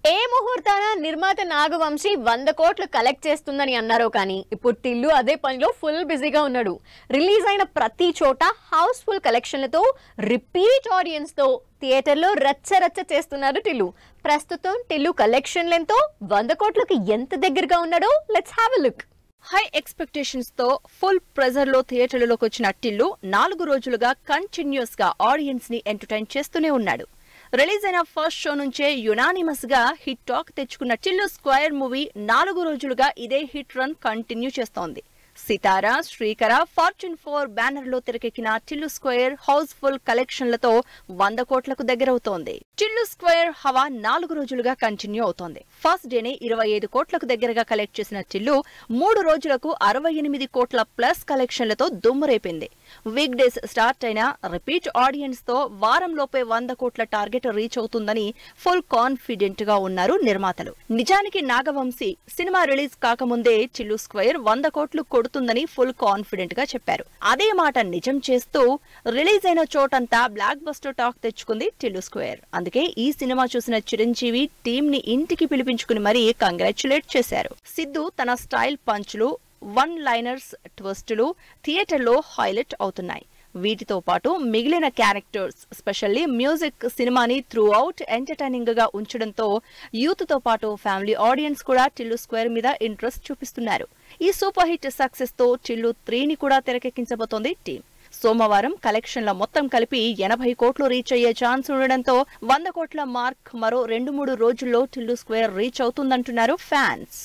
ఏ ముహూర్తాన నిర్మాత నాగవంశీ 100 కోట్లు కలెక్ట్ చేస్తుందని అన్నారో కానీ ఇప్పుడు టిల్లు అదే పనిలో ఫుల్ బిజీగా ఉన్నాడు. రిలీజ్ అయిన ప్రతి చోట హౌస్ఫుల్ కలెక్షన్లతో రిపీట్ ఆడియన్స్ తో థియేటర్లో రచ్చ చేస్తున్నారు టిల్లు. ప్రస్తుతం టిల్లు కలెక్షన్ లెంతో 100 కోట్లకు ఎంత దగ్గరగా ఉన్నాడో let's have a look. High expectations తో ఫుల్ ప్రెజర్ లో థియేటర్లలోకి వచ్చిన టిల్లు 4 రోజులుగా కంటిన్యూస్ గా ఆడియన్స్ ని ఎంటర్టైన్ చేస్తూనే ఉన్నాడు. రిలీజ్ అయిన ఫస్ట్ షో నుంచే యునానిమస్ గా హిట్ టాక్ తెచ్చుకున్న టిల్లు స్క్వేర్ మూవీ 4 రోజులుగా ఇదే హిట్ రన్ కంటిన్యూ చేస్తోంది. సితారా, శ్రీకర, ఫార్చ్యూన్ 4 బ్యానర్ లో తెరకెక్కిన టిల్లు స్క్వేర్ హౌస్ఫుల్ కలెక్షన్లతో 100 కోట్లకు దగ్గరవుతోంది. టిల్లు స్క్వేర్ హవా 4 రోజులుగా కంటిన్యూ అవుతోంది. ఫస్ట్ డేనే 25 కోట్లకు దగ్గరగా కలెక్ట్ చేసిన టిల్లు 3 రోజులకు 68 కోట్ల ప్లస్ కలెక్షన్లతో దుమ్మురేపింది. వీక్ డేస్ స్టార్ట్ అయిన రిపీట్ ఆడియన్స్ తో వారంలోపే 100 కోట్ల టార్గెట్ రీచ్ అవుతుందని ఫుల్ కాన్ఫిడెంట్ గా ఉన్నారు నిర్మాతలు. నిజానికి నాగవంశీ సినిమా రిలీజ్ కాకముందే టిల్లు స్క్వేర్ 100 కోట్లు కొడుతుందని ఫుల్ కాన్ఫిడెంట్ గా చెప్పారు. అదే మాట నిజం చేస్తూ రిలీజ్ అయిన చోటంతా బ్లాక్ బస్టర్ టాక్ తెచ్చుకుంది టిల్లు స్క్వేర్. అందుకే ఈ సినిమా చూసిన చిరంజీవి టీమ్ ని ఇంటికి పిలిపించుకుని మరీ కంగ్రాచ్యులేట్ చేశారు. సిద్ధు తన స్టైల్ పంచ్లు, వన్ లైనర్స్, ట్విస్టులు థియేటర్లో హైలైట్ అవుతున్నాయి. వీటితో పాటు మిగిలిన క్యారెక్టర్స్ స్పెషల్లీ మ్యూజిక్ సినిమాని త్రూ అవుట్ ఎంటర్టైనింగ్ గా ఉంచడంతో యూత్ తో పాటు ఫ్యామిలీ ఆడియన్స్ కూడా టిల్లు స్క్వేర్ మీద ఇంట్రెస్ట్ చూపిస్తున్నారు. ఈ సూపర్ హిట్ సక్సెస్ తో టిల్లు 3ని కూడా తెరకెక్కించబోతోంది టీం. సోమవారం కలెక్షన్ల మొత్తం కలిపి 80 కోట్లు రీచ్ అయ్యే ఛాన్స్ ఉండడంతో 100 కోట్ల మార్క్ మరో 2-3 రోజుల్లో టిల్లు స్క్వేర్ రీచ్ అవుతుందంటున్నారు ఫ్యాన్స్.